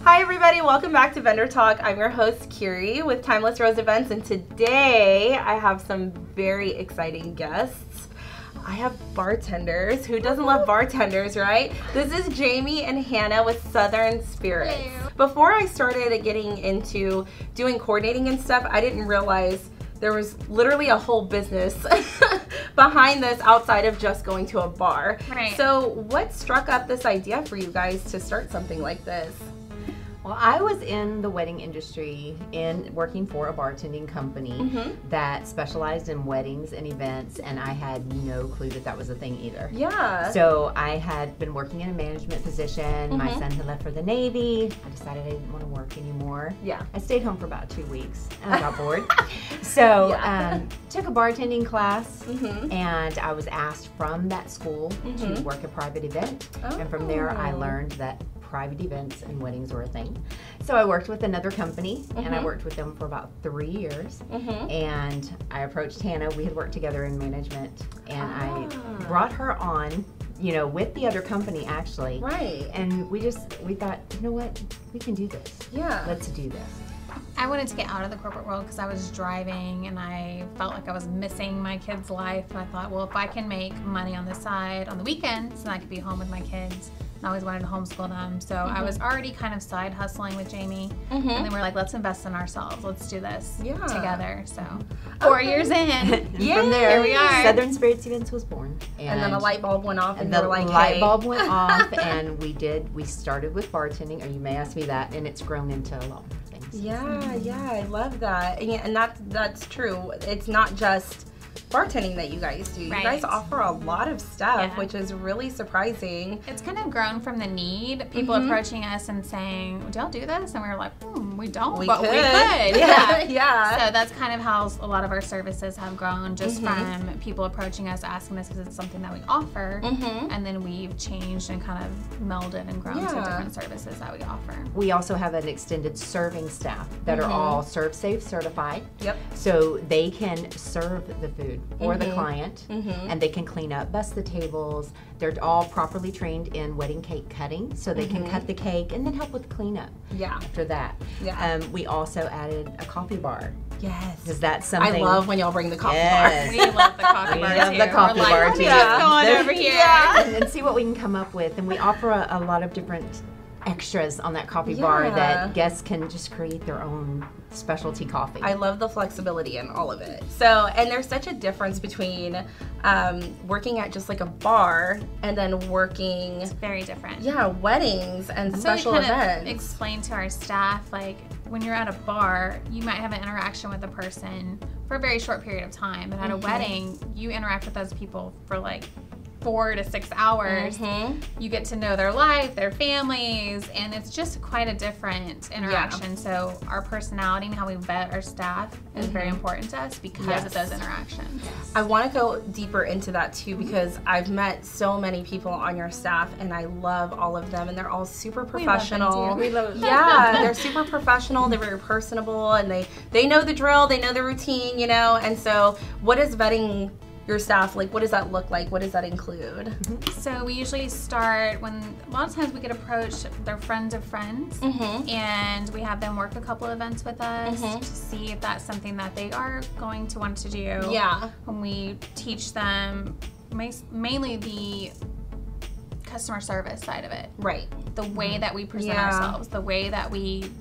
Hi everybody, welcome back to Vendor Talk. I'm your host Kiri with Timeless Rose Events, and today I have some very exciting guests. I have bartenders. Who doesn't love bartenders, right? This is Jamie and Hannah with Southern Spirits. Hello. Before I started getting into doing coordinating and stuff, I didn't realize there was literally a whole business behind this outside of just going to a bar. Right. So what struck up this idea for you guys to start something like this? Well, I was in the wedding industry working for a bartending company that specialized in weddings and events, and I had no clue that that was a thing either. Yeah. So I had been working in a management position. My son had left for the Navy. I decided I didn't want to work anymore. Yeah. I stayed home for about 2 weeks and I got bored. So took a bartending class, and I was asked from that school to work a private event. And from there I learned that private events and weddings were a thing. So I worked with another company, and I worked with them for about 3 years. And I approached Hannah. We had worked together in management, and I brought her on, you know, with the other company actually. Right. And we thought, you know what, we can do this. Yeah. Let's do this. I wanted to get out of the corporate world because I was driving and I felt like I was missing my kids' life. And I thought, well, if I can make money on the side on the weekends, then I could be home with my kids. I always wanted to homeschool them. So I was already kind of side hustling with Jamie. And then we're like, let's invest in ourselves. Let's do this together. So 4 years in, Yeah. From there, here we are. Southern Spirits Events was born. And then a light bulb went off, and the you were like, light hey. bulb went off, and we started with bartending, or you may ask me that, and it's grown into a lot more things. Yeah, I love that. And that's true. It's not just bartending that you guys do. Right. You guys offer a lot of stuff, Yeah. which is really surprising. it's kind of grown from the need. People approaching us and saying, do y'all do this? And we were like, we don't, but we could. Yeah. Yeah. So that's kind of how a lot of our services have grown, just from people approaching us, asking us because it's something that we offer, and then we've changed and kind of melded and grown to different services that we offer. We also have an extended serving staff that are all ServSafe certified. Yep. So they can serve the food for the client, and they can clean up, bust the tables. They're all properly trained in wedding cake cutting, so they can cut the cake and then help with cleanup. Yeah. After that, we also added a coffee bar. Yes. Because that's something I love when y'all bring the coffee Yes. We love the coffee bar love too. the coffee We're like, bar what too. is going They're- over here? and see what we can come up with. And we offer a lot of different extras on that coffee bar that guests can just create their own specialty coffee. I love the flexibility in all of it. So, and there's such a difference between working at just like a bar and then working, It's very different. weddings and special so we kind events. of explain to our staff, like, when you're at a bar, you might have an interaction with a person for a very short period of time, but at a wedding, you interact with those people for like 4 to 6 hours. You get to know their life, their families, and it's just quite a different interaction. So our personality and how we vet our staff is very important to us because of those interactions. I want to go deeper into that too, because I've met so many people on your staff and I love all of them, and they're all super professional. We love them too. Yeah, they're super professional, they're very personable, and they know the drill, they know the routine, you know. And so what is vetting your staff like? What does that look like? What does that include? So we usually start when, a lot of times we get approached, they're friends of friends, and we have them work a couple events with us to see if that's something that they are going to want to do. Yeah. When we teach them mainly the customer service side of it, Right. the way that we present ourselves, the way that we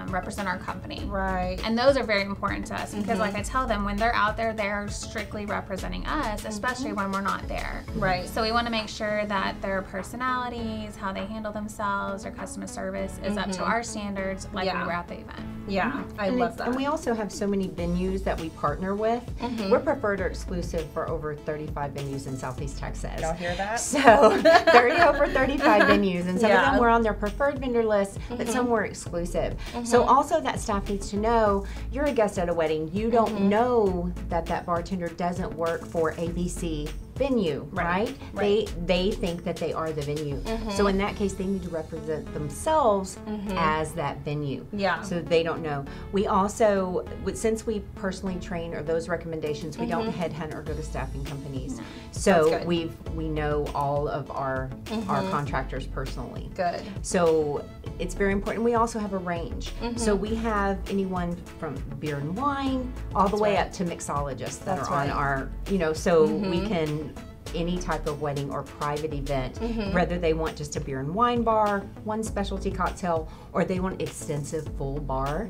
represent our company. Right. And those are very important to us because, like I tell them, when they're out there, they're strictly representing us, especially when we're not there. Right. So we want to make sure that their personalities, how they handle themselves, their customer service is up to our standards, like we were at the event. Yeah, I love that. And we also have so many venues that we partner with. We're preferred or exclusive for over 35 venues in Southeast Texas. Y'all hear that? So over 35 venues, and some of them were on their preferred vendor list, but some were exclusive. So also that staff needs to know, you're a guest at a wedding, you don't know that that bartender doesn't work for ABC venue, right? They think that they are the venue. So in that case, they need to represent themselves as that venue. Yeah. So they don't know. We also, since we personally train or those recommendations, we don't headhunt or go to staffing companies. No. So we know all of our contractors personally. Good. So it's very important. We also have a range. So we have anyone from beer and wine all the way up to mixologists that are on our, so we can, any type of wedding or private event, whether they want just a beer and wine bar, one specialty cocktail, or they want extensive full bar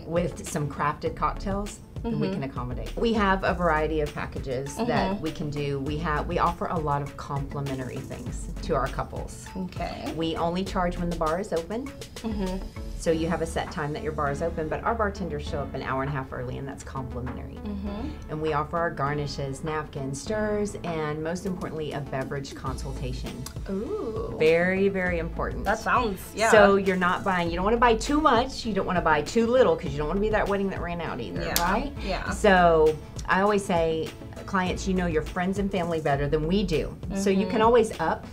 with some crafted cocktails, then we can accommodate. We have a variety of packages that we can do. We offer a lot of complimentary things to our couples. Okay. We only charge when the bar is open. So you have a set time that your bar is open, but our bartenders show up an hour and a half early, and that's complimentary. And we offer our garnishes, napkins, stirs, and most importantly, a beverage consultation. Ooh. Very, very important. That sounds, So you're not buying, you don't want to buy too much, you don't want to buy too little, because you don't want to be that wedding that ran out either, right? Yeah. So I always say, clients, you know your friends and family better than we do. So you can always up,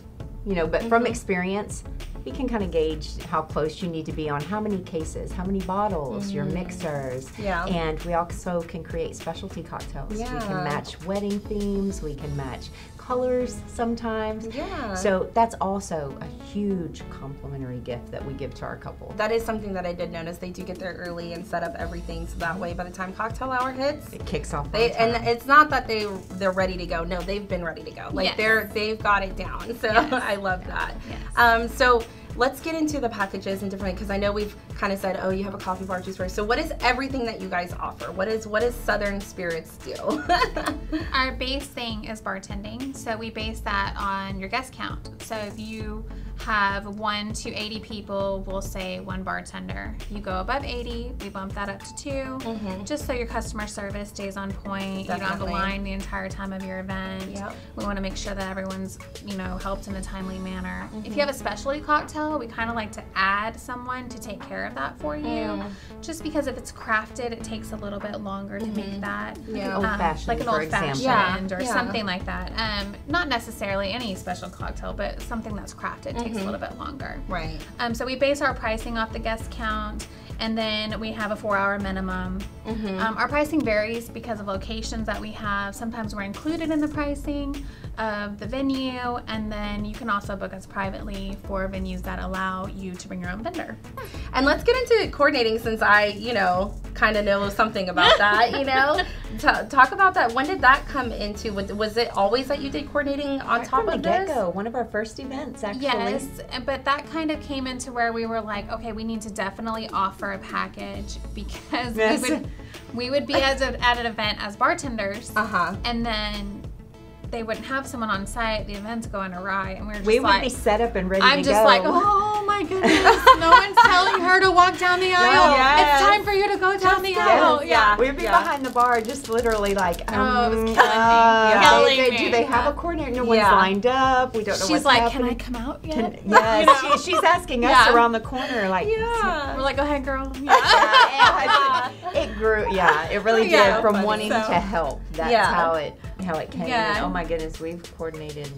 but from experience, we can kind of gauge how close you need to be on how many cases, how many bottles, your mixers. Yeah. And we also can create specialty cocktails. Yeah. We can match wedding themes, we can match colors sometimes. Yeah. So that's also a huge complimentary gift that we give to our couple. That is something that I did notice. They do get there early and set up everything, so that way by the time cocktail hour hits, It kicks off. and it's not that they're ready to go. No, they've been ready to go. Like they've got it down. So I love that. Yes. So let's get into the packages and different, because I know we've kind of said, oh, you have a coffee bar, juice bar. So what is everything that you guys offer? What is Southern Spirits do? Our base thing is bartending. So we base that on your guest count. So if you have 1 to 80 people, we'll say 1 bartender. If you go above 80, we bump that up to 2, just so your customer service stays on point. You don't have to line the entire time of your event. Yep. We want to make sure that everyone's, helped in a timely manner. If you have a specialty cocktail, we kind of like to add someone to take care of that for you, just because if it's crafted, it takes a little bit longer to make that. Old-fashioned, like an for old-fashioned or Yeah. something like that. Not necessarily any special cocktail, but something that's crafted takes a little bit longer. Right. So we base our pricing off the guest count, and then we have a 4-hour minimum. Our pricing varies because of locations that we have. Sometimes we're included in the pricing of the venue, and then you can also book us privately for venues that allow you to bring your own vendor. And let's get into coordinating, since I, kind of know something about that, Talk about that. When did that come into? Was it always that you did coordinating on top from of the this? get-go, one of our first events, actually. Yes, but that kind of came into where we were like, okay, we need to definitely offer a package, because we would be at an event as bartenders, and then they wouldn't have someone on site, the event's going awry, and we would be set up and ready I'm to go. just like, oh my goodness, no one's telling her to walk down the aisle. It's time for you to go down the aisle. We'd be behind the bar, just literally like, it was killing me. do they have a coordinator? No one's lined up. We don't know She's what's like, happening. can I come out yet? Yes, she's asking us around the corner, like, We're like, go ahead, girl. It grew, it really did, from wanting to help. That's how it came. And oh my goodness, we've coordinated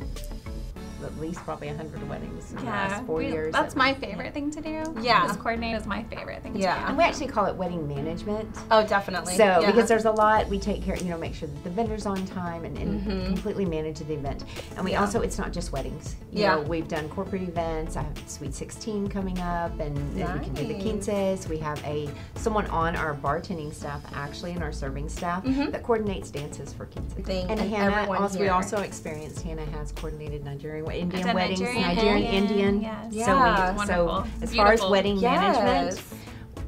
at least probably 100 weddings in the last 4 years. That's my favorite thing to do. This coordinate is my favorite thing to do. And we actually call it wedding management. Oh, definitely. So, because there's a lot, we take care, make sure that the vendor's on time and completely manage the event. And we also, it's not just weddings. You know, we've done corporate events. I have Sweet 16 coming up, and we can do the quinces. We have someone on our bartending staff, actually, and our serving staff, that coordinates dances for quinces. And Hannah, we also experienced, Hannah has coordinated Indian weddings, Nigerian Indian. Yes. So as far as wedding management,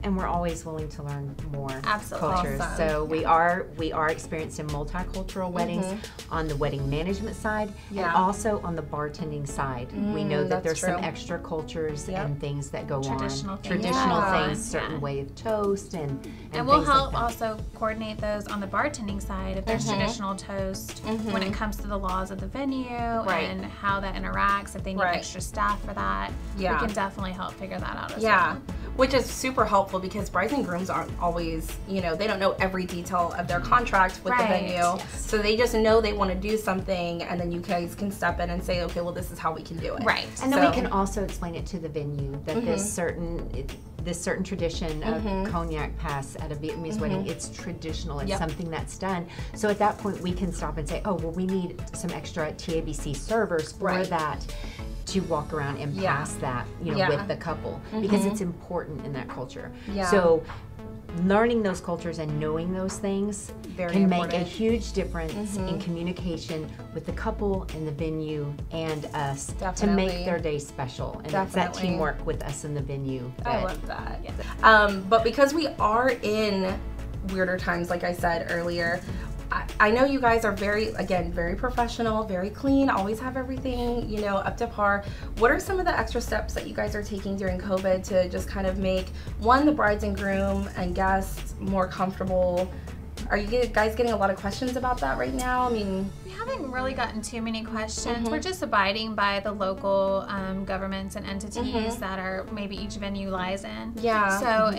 and we're always willing to learn more cultures. Awesome. So we are experienced in multicultural weddings on the wedding management side, and also on the bartending side. We know that there's some extra cultures and things that go Traditional on. things. Traditional things, certain way of toast, and we'll things help like that. also coordinate those on the bartending side if there's traditional toast when it comes to the laws of the venue and how that interacts. If they need extra staff for that, we can definitely help figure that out as well. Which is super helpful helpful because brides and grooms aren't always, you know, they don't know every detail of their contract with the venue. Yes. So they just know they want to do something, and then you guys can step in and say, okay, well, this is how we can do it. Right. And then we can also explain it to the venue that this certain tradition of cognac pass at a Vietnamese wedding, it's traditional, it's something that's done. So at that point we can stop and say, oh, well, we need some extra TABC servers for that to walk around and pass that, you know, with the couple, because it's important in that culture. So learning those cultures and knowing those things can make a huge difference in communication with the couple and the venue and us to make their day special. And it's that teamwork with us and the venue. I love that. But because we are in weirder times, like I said earlier, I know you guys are very professional, very clean, always have everything, you know, up to par. What are some of the extra steps that you guys are taking during COVID to just kind of make, one, the brides and groom and guests more comfortable? Are you guys getting a lot of questions about that right now? I mean, we haven't really gotten too many questions. We're just abiding by the local governments and entities that are maybe each venue lies in. So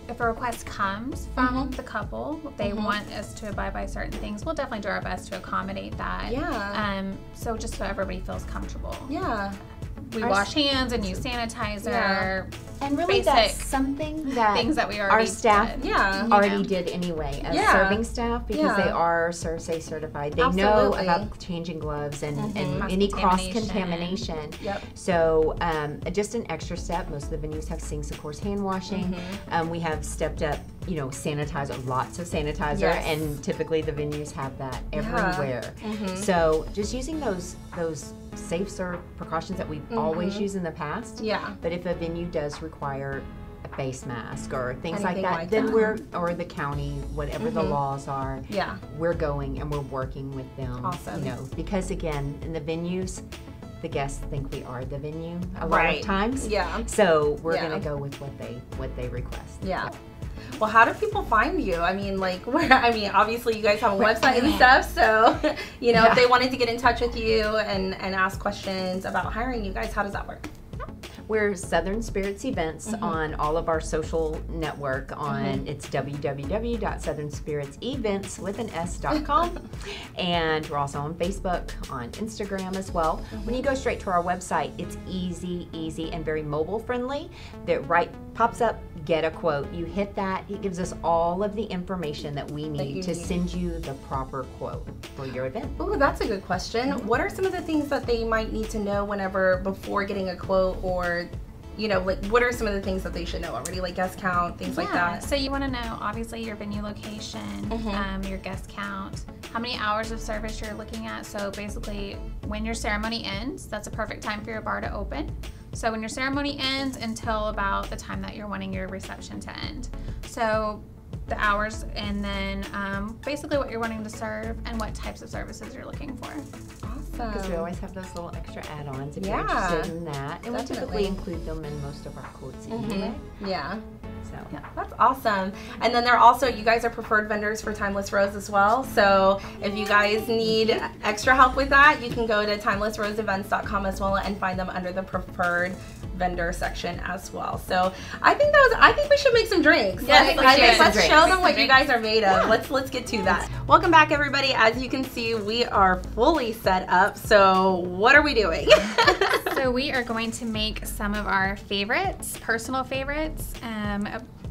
if a request comes from the couple, they want us to abide by certain things, we'll definitely do our best to accommodate that. So just so everybody feels comfortable. We wash hands and use sanitizer. And really that's something that things that we already our staff did. did anyway as serving staff, because they are CERSE certified. They know about changing gloves and any cross-contamination. So just an extra step, most of the venues have sinks, of course, hand washing. We have stepped up, you know, sanitizer, lots of sanitizer, and typically the venues have that everywhere. So just using those safe serve precautions that we've always used in the past. But if a venue does require a face mask or things like that, then we're, or the county, whatever the laws are, we're going and we're working with them. You know, because again, in the venues, the guests think we are the venue a lot of times. So we're gonna go with what they request. Well, how do people find you? I mean, like, obviously you guys have a website and stuff, so, you know, if they wanted to get in touch with you and ask questions about hiring you guys, how does that work? We're Southern Spirits Events on all of our social network. It's www.southernspiritsevents.com. And we're also on Facebook, on Instagram as well. When you go straight to our website, it's easy, and very mobile friendly. That pops up, get a quote. You hit that, it gives us all of the information that we need to send you the proper quote for your event. Ooh, that's a good question. What are some of the things that they might need to know before getting a quote, or, you know, like, what are some of the things that they should know already, like guest count, things like that? So you want to know, obviously, your venue location, your guest count, how many hours of service you're looking at. So basically, when your ceremony ends, that's a perfect time for your bar to open. So when your ceremony ends until about the time that you're wanting your reception to end. So the hours, and then basically what you're wanting to serve and what types of services you're looking for. Awesome. Because we always have those little extra add-ons if you're interested in that. And we typically include them in most of our quotes anyway. So that's awesome. And then you guys are preferred vendors for Timeless Rose as well. So if you guys need extra help with that, you can go to timelessroseevents.com as well and find them under the preferred vendor section as well. So I think we should make some drinks. Let's show them what you guys are made of. Let's get to that. Welcome back, everybody. As you can see, we are fully set up. So what are we doing? So we are going to make some of our favorites, personal favorites,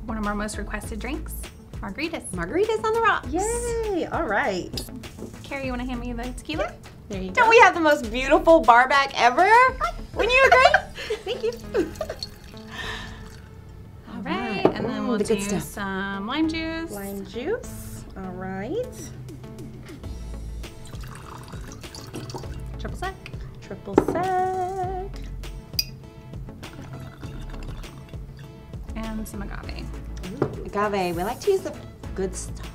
one of our most requested drinks, margaritas. Margaritas on the rocks. Yay! All right. Carrie, you want to hand me the tequila? There you go. Don't we have the most beautiful bar back ever? Wouldn't you agree? Thank you. All right, and then we'll do some lime juice. Lime juice. All right. Triple sec. Triple sec. And some agave. Agave. We like to use the good stuff.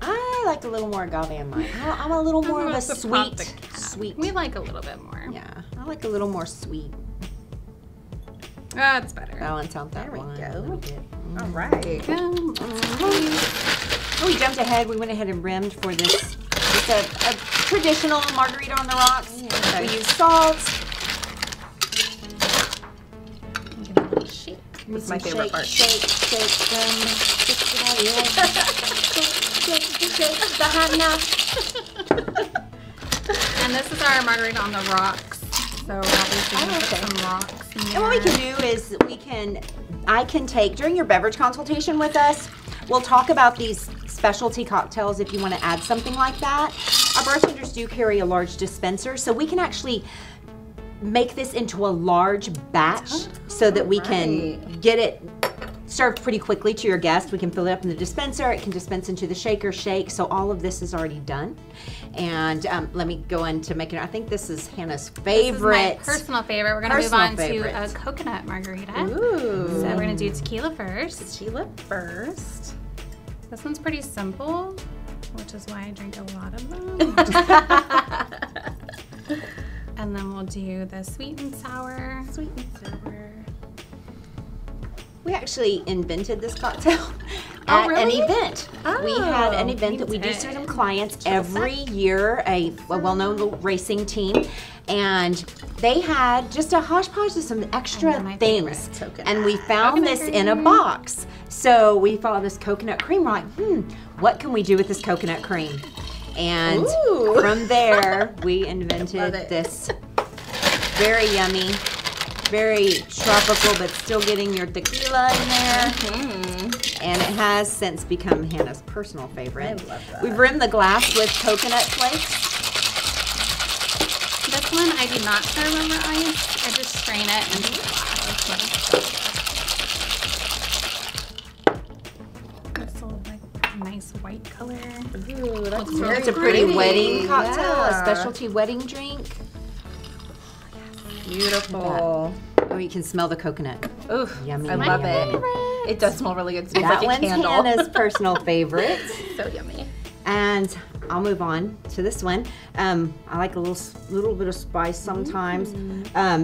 I like a little more agave in mine. I'm a little more of a sweet. We like a little bit more. Yeah, I like a little more sweet. That's better. Balance out that one. There we go. A little bit. All right. We jumped ahead. We went ahead and rimmed for this. Just a traditional margarita on the rocks. We use salt, That's my favorite part. Shake the hana. And this is our margarita on the rocks. So obviously we put some rocks in there. And what we can do is I can take, during your beverage consultation with us, we'll talk about these specialty cocktails if you want to add something like that. Our bartenders do carry a large dispenser, so we can actually make this into a large batch so that we can get it served pretty quickly to your guest. We can fill it up in the dispenser, it can dispense into the shaker, shake, so all of this is already done. And let me go into making it. I think this is Hannah's favorite. This is my personal favorite. We're gonna move on to a coconut margarita. Ooh. So we're gonna do tequila first. Tequila first. This one's pretty simple, which is why I drink a lot of them. And then we'll do the sweet and sour. Sweet and sour. We actually invented this cocktail at an event. We had an event that we do for some clients every year, a well-known racing team, and they had just a hodgepodge of some extra things. And we found this in a box. So we found this coconut cream. We're like, what can we do with this coconut cream? And from there, we invented this very yummy, very tropical, but still getting your tequila in there. And it has since become Hannah's personal favorite. I love that. We've rimmed the glass with coconut flakes. This one I do not serve over ice. I just strain it into the glass. This will like nice white color. Ooh, that's It's a pretty wedding cocktail, a specialty wedding drink. Beautiful. Oh, you can smell the coconut. Ooh, Yummy. I love it. It does smell really good. It smells That like a one's candle. Hannah's personal favorite. So yummy. And I'll move on to this one. I like a little bit of spice sometimes.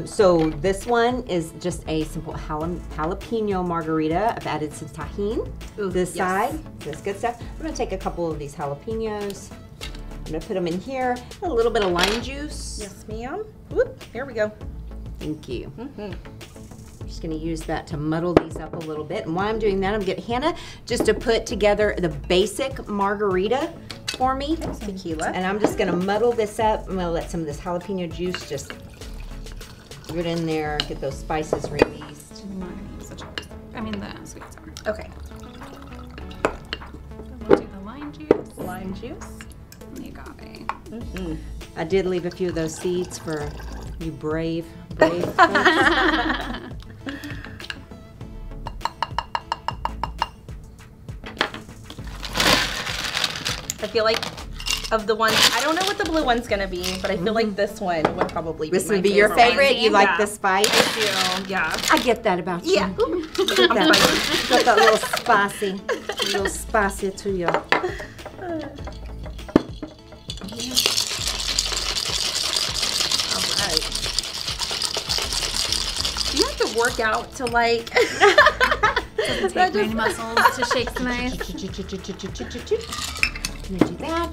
So this one is just a simple jalapeno margarita. I've added some tahini. This side, this good stuff. I'm gonna take a couple of these jalapenos. I'm gonna put them in here. A little bit of lime juice. Yes, ma'am. Whoop, here we go. Thank you. I'm just gonna use that to muddle these up a little bit. And while I'm doing that, I'm getting Hannah just to put together the basic margarita for me. Tequila. And I'm just gonna muddle this up. I'm gonna let some of this jalapeno juice just get in there, get those spices released. I'm not gonna use the chocolate. I mean the sweet and sour. Okay. We'll do the lime juice. Lime juice. And the agave. I did leave a few of those seeds for you brave folks. I feel like of the ones, I don't know what the blue one's gonna be, but I feel like this one would probably be This my would be your favorite? You like the spice? I do, yeah. I get that about you. Yeah. Ooh, get that, got that little spicy to you. Alright. Do you have to work out to like... Doesn't take many muscles to shake some ice. I'm gonna do that.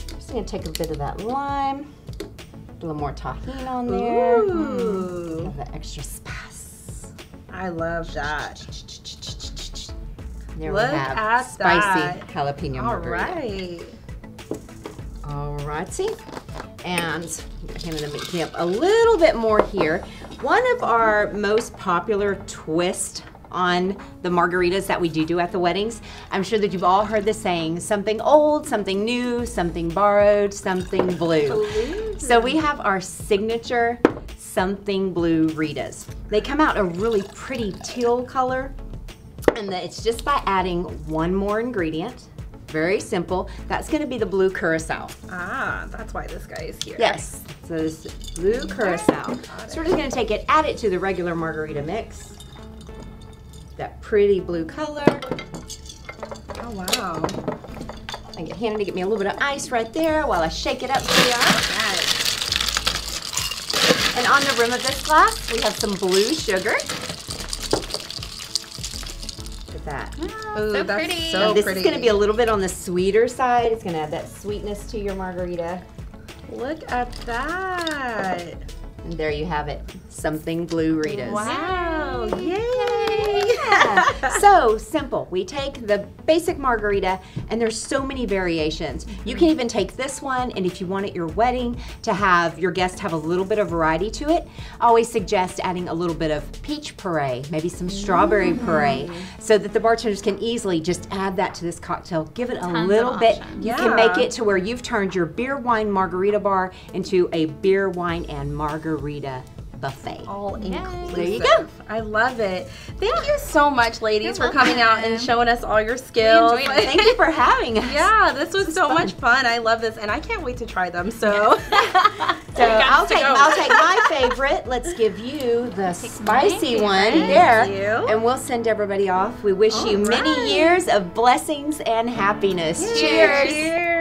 Just gonna take a bit of that lime, a little more tahini on there. Ooh. Have that extra spice. I love that. There Look we have at spicy that. jalapeno margarita. Alright. Alrighty. And I'm gonna make me up a little bit more here. One of our most popular twists on the margaritas that we do at the weddings. I'm sure that you've all heard the saying, something old, something new, something borrowed, something blue. So we have our signature something blue Ritas. They come out a really pretty teal color, and it's just by adding one more ingredient. Very simple. That's gonna be the blue curacao. Ah, that's why this guy is here. Yes, so this is blue curacao. So we're just gonna take it, add it to the regular margarita mix. That pretty blue color. Oh, wow. I get Hannah to get me a little bit of ice right there while I shake it up for you. And on the rim of this glass, we have some blue sugar. Look at that. Ooh, So that's pretty. so Now, this pretty. is gonna be a little bit on the sweeter side. It's gonna add that sweetness to your margarita. Look at that. And there you have it, something blue Ritas. Wow, yay. Yeah. So simple. We take the basic margarita, and there's so many variations. You can even take this one, and if you want at your wedding to have your guests have a little bit of variety to it, I always suggest adding a little bit of peach puree, maybe some strawberry puree, so that the bartenders can easily just add that to this cocktail. Give it a little bit. You can make it to where you've turned your beer wine margarita bar into a beer wine and margarita buffet. All inclusive. There you go. I love it. Thank you so much, ladies, for coming out and showing us all your skills. Thank you for having us. Yeah, this was so much fun. I love this, and I can't wait to try them. So, so I'll take my favorite. Let's give you the spicy one there, and we'll send everybody off. We wish you many years of blessings and happiness. Cheers. Cheers.